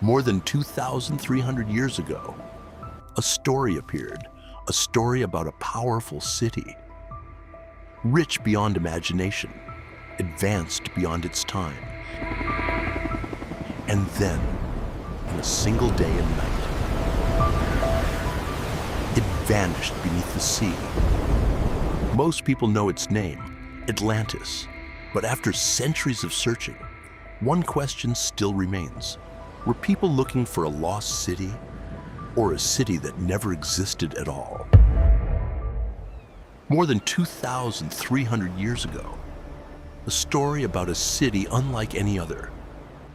More than 2,300 years ago, a story appeared, a story about a powerful city, rich beyond imagination, advanced beyond its time. And then, in a single day and night, it vanished beneath the sea. Most people know its name, Atlantis, but after centuries of searching, one question still remains. Were people looking for a lost city, or a city that never existed at all? More than 2,300 years ago, a story about a city unlike any other,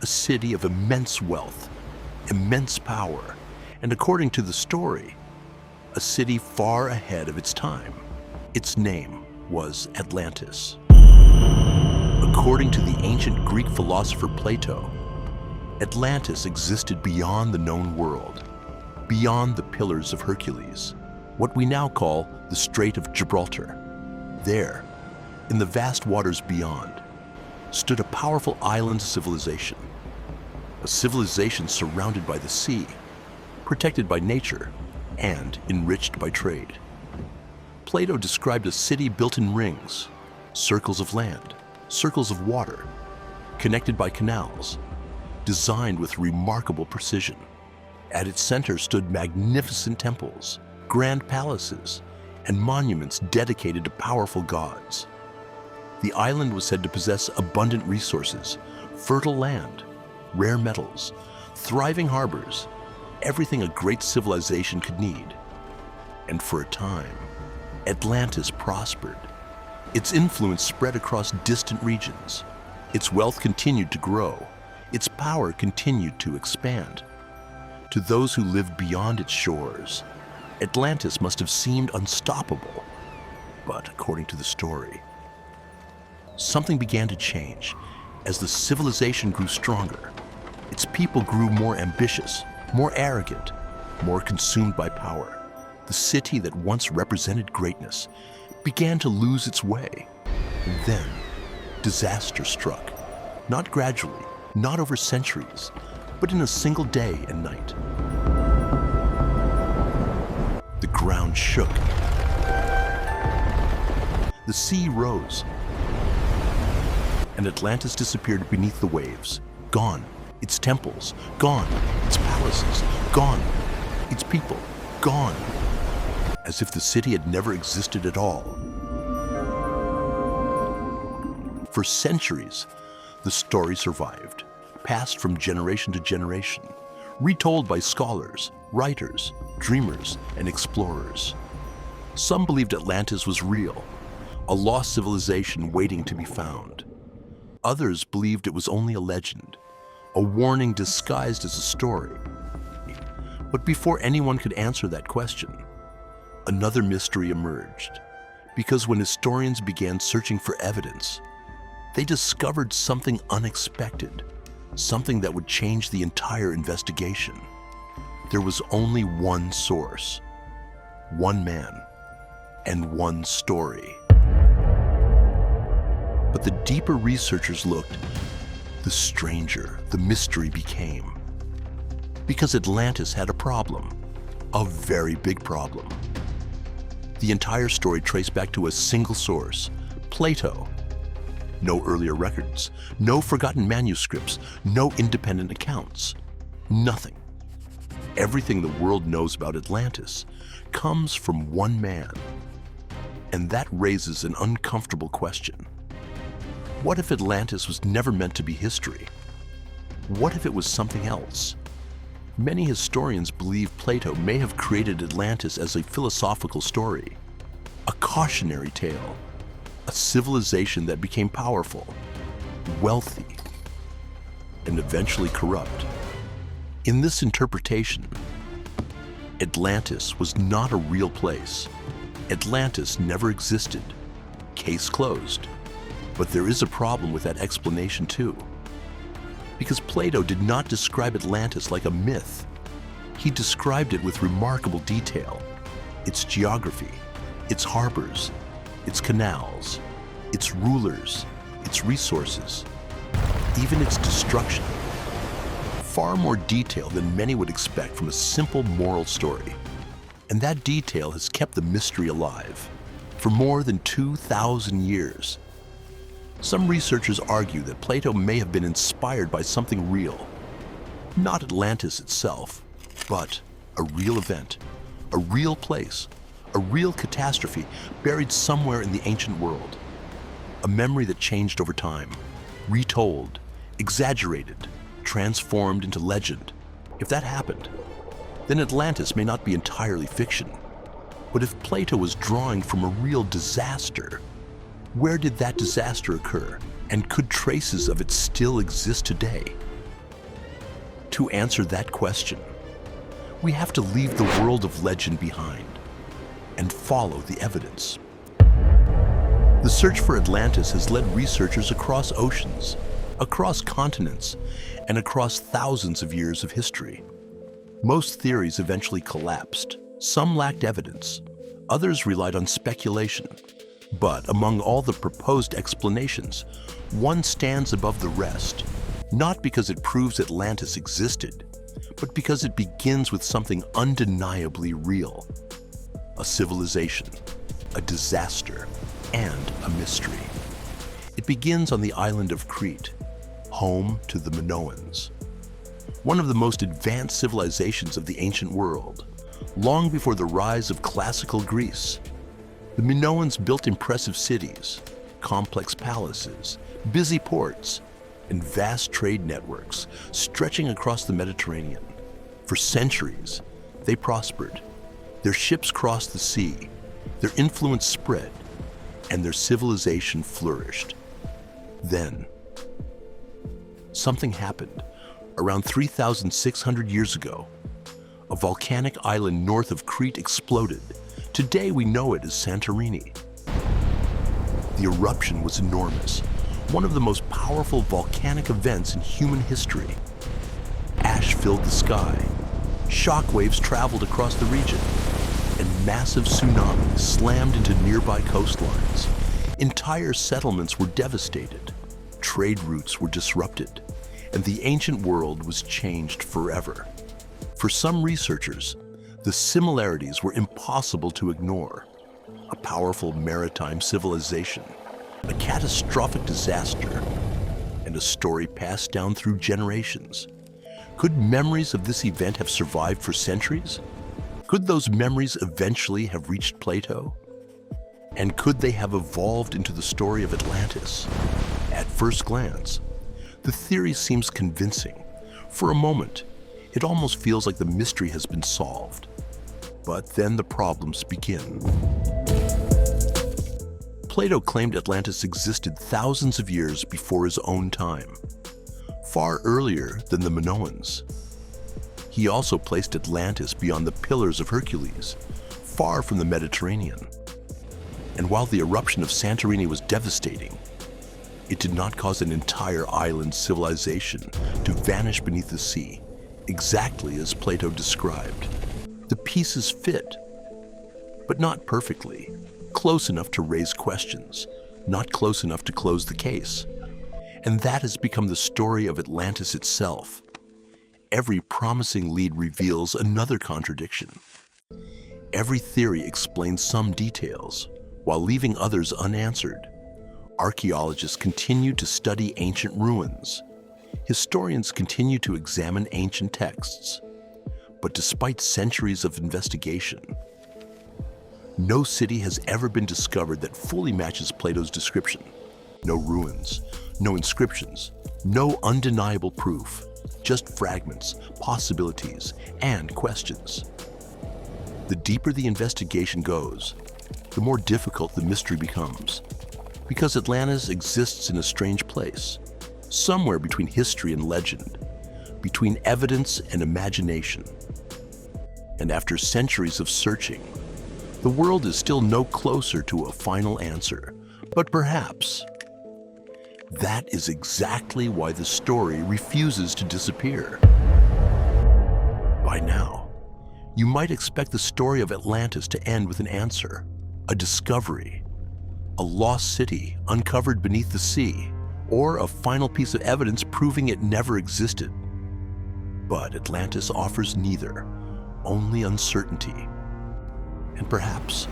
a city of immense wealth, immense power, and according to the story, a city far ahead of its time. Its name was Atlantis. According to the ancient Greek philosopher Plato, Atlantis existed beyond the known world, beyond the Pillars of Hercules, what we now call the Strait of Gibraltar. There, in the vast waters beyond, stood a powerful island civilization, a civilization surrounded by the sea, protected by nature, and enriched by trade. Plato described a city built in rings, circles of land, circles of water, connected by canals, designed with remarkable precision. At its center stood magnificent temples, grand palaces, and monuments dedicated to powerful gods. The island was said to possess abundant resources, fertile land, rare metals, thriving harbors, everything a great civilization could need. And for a time, Atlantis prospered. Its influence spread across distant regions. Its wealth continued to grow. Its power continued to expand. To those who lived beyond its shores, Atlantis must have seemed unstoppable. But according to the story, something began to change as the civilization grew stronger. Its people grew more ambitious, more arrogant, more consumed by power. The city that once represented greatness began to lose its way. And then, disaster struck. Not gradually, not over centuries, but in a single day and night. The ground shook. The sea rose. And Atlantis disappeared beneath the waves. Gone. Its temples, gone. Its palaces, gone. Its people, gone. As if the city had never existed at all. For centuries, the story survived, passed from generation to generation, retold by scholars, writers, dreamers, and explorers. Some believed Atlantis was real, a lost civilization waiting to be found. Others believed it was only a legend, a warning disguised as a story. But before anyone could answer that question, another mystery emerged. Because when historians began searching for evidence, they discovered something unexpected, something that would change the entire investigation. There was only one source, one man, and one story. But the deeper researchers looked, the stranger the mystery became. Because Atlantis had a problem, a very big problem. The entire story traced back to a single source, Plato. No earlier records, no forgotten manuscripts, no independent accounts, nothing. Everything the world knows about Atlantis comes from one man. And that raises an uncomfortable question. What if Atlantis was never meant to be history? What if it was something else? Many historians believe Plato may have created Atlantis as a philosophical story, a cautionary tale, a civilization that became powerful, wealthy, and eventually corrupt. In this interpretation, Atlantis was not a real place. Atlantis never existed. Case closed. But there is a problem with that explanation too. Because Plato did not describe Atlantis like a myth. He described it with remarkable detail. Its geography, its harbors, its canals, its rulers, its resources, even its destruction. far more detail than many would expect from a simple moral story. And that detail has kept the mystery alive for more than 2,000 years. Some researchers argue that Plato may have been inspired by something real. Not Atlantis itself, but a real event, a real place, a real catastrophe buried somewhere in the ancient world. A memory that changed over time, retold, exaggerated, transformed into legend. If that happened, then Atlantis may not be entirely fiction. But if Plato was drawing from a real disaster, where did that disaster occur? And could traces of it still exist today? To answer that question, we have to leave the world of legend behind and follow the evidence. The search for Atlantis has led researchers across oceans, across continents, and across thousands of years of history. Most theories eventually collapsed. Some lacked evidence. Others relied on speculation. But among all the proposed explanations, one stands above the rest, not because it proves Atlantis existed, but because it begins with something undeniably real: a civilization, a disaster, and a mystery. It begins on the island of Crete, home to the Minoans, one of the most advanced civilizations of the ancient world. Long before the rise of classical Greece, the Minoans built impressive cities, complex palaces, busy ports, and vast trade networks stretching across the Mediterranean. For centuries, they prospered. Their ships crossed the sea, their influence spread, and their civilization flourished. Then, something happened. Around 3,600 years ago, a volcanic island north of Crete exploded. Today we know it as Santorini. The eruption was enormous, one of the most powerful volcanic events in human history. Ash filled the sky, shock waves traveled across the region, and massive tsunamis slammed into nearby coastlines. Entire settlements were devastated, trade routes were disrupted, and the ancient world was changed forever. For some researchers, the similarities were impossible to ignore. A powerful maritime civilization, a catastrophic disaster, and a story passed down through generations. Could memories of this event have survived for centuries? Could those memories eventually have reached Plato? And could they have evolved into the story of Atlantis? At first glance, the theory seems convincing. For a moment, it almost feels like the mystery has been solved. But then the problems begin. Plato claimed Atlantis existed thousands of years before his own time, far earlier than the Minoans. He also placed Atlantis beyond the Pillars of Hercules, far from the Mediterranean. And while the eruption of Santorini was devastating, it did not cause an entire island civilization to vanish beneath the sea, exactly as Plato described. The pieces fit, but not perfectly, close enough to raise questions, not close enough to close the case. And that has become the story of Atlantis itself. Every promising lead reveals another contradiction. Every theory explains some details, while leaving others unanswered. Archaeologists continue to study ancient ruins. Historians continue to examine ancient texts. But despite centuries of investigation, no city has ever been discovered that fully matches Plato's description. No ruins, no inscriptions, no undeniable proof, just fragments, possibilities, and questions. The deeper the investigation goes, the more difficult the mystery becomes. Because Atlantis exists in a strange place, somewhere between history and legend, between evidence and imagination. And after centuries of searching, the world is still no closer to a final answer. But perhaps that is exactly why the story refuses to disappear. By now, you might expect the story of Atlantis to end with an answer, a discovery, a lost city uncovered beneath the sea, or a final piece of evidence proving it never existed. But Atlantis offers neither, only uncertainty. And perhaps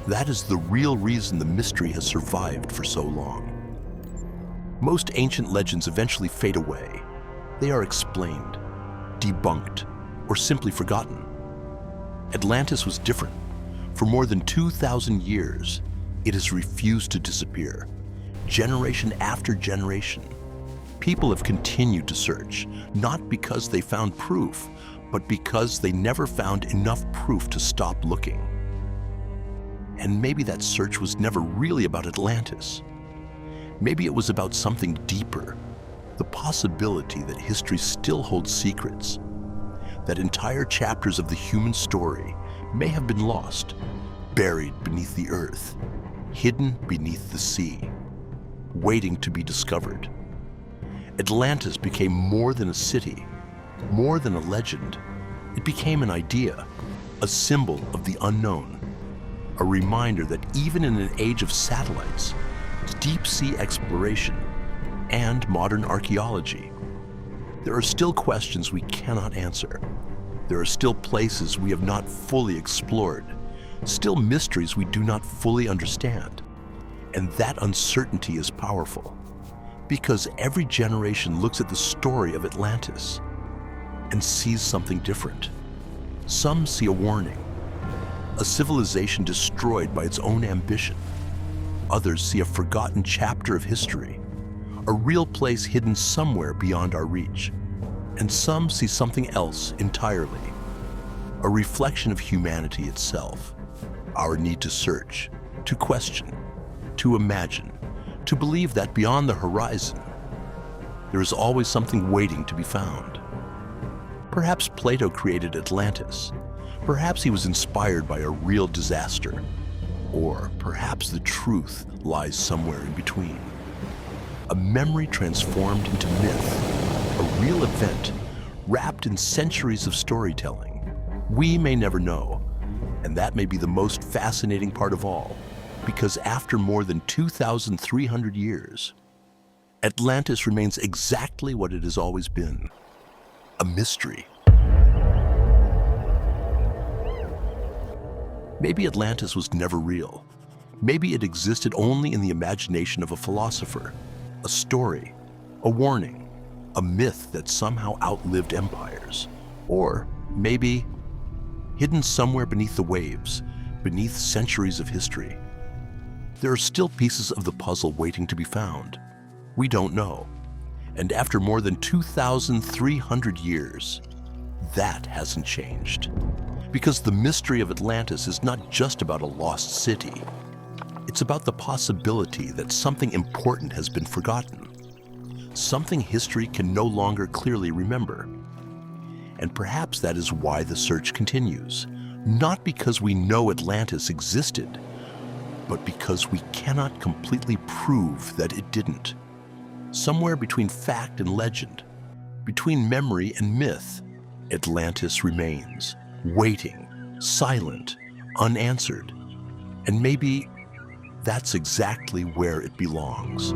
that is the real reason the mystery has survived for so long. Most ancient legends eventually fade away. They are explained, debunked, or simply forgotten. Atlantis was different. For more than 2,000 years, it has refused to disappear. Generation after generation, people have continued to search, not because they found proof, but because they never found enough proof to stop looking. And maybe that search was never really about Atlantis. Maybe it was about something deeper, the possibility that history still holds secrets, that entire chapters of the human story may have been lost, buried beneath the earth, hidden beneath the sea, waiting to be discovered. Atlantis became more than a city, more than a legend. It became an idea, a symbol of the unknown, a reminder that even in an age of satellites, deep-sea exploration, and modern archaeology, there are still questions we cannot answer. There are still places we have not fully explored, still mysteries we do not fully understand. And that uncertainty is powerful, because every generation looks at the story of Atlantis and sees something different. Some see a warning, a civilization destroyed by its own ambition. Others see a forgotten chapter of history, a real place hidden somewhere beyond our reach. And some see something else entirely, a reflection of humanity itself, our need to search, to question, to imagine, to believe that beyond the horizon, there is always something waiting to be found. Perhaps Plato created Atlantis. Perhaps he was inspired by a real disaster. Or perhaps the truth lies somewhere in between. A memory transformed into myth, a real event wrapped in centuries of storytelling. We may never know, and that may be the most fascinating part of all, because after more than 2,300 years, Atlantis remains exactly what it has always been, a mystery. Maybe Atlantis was never real. Maybe it existed only in the imagination of a philosopher, a story, a warning, a myth that somehow outlived empires. Or maybe hidden somewhere beneath the waves, beneath centuries of history. There are still pieces of the puzzle waiting to be found. We don't know. And after more than 2,300 years, that hasn't changed. Because the mystery of Atlantis is not just about a lost city. It's about the possibility that something important has been forgotten, something history can no longer clearly remember. And perhaps that is why the search continues, not because we know Atlantis existed, but because we cannot completely prove that it didn't. Somewhere between fact and legend, between memory and myth, Atlantis remains, waiting, silent, unanswered. And maybe that's exactly where it belongs.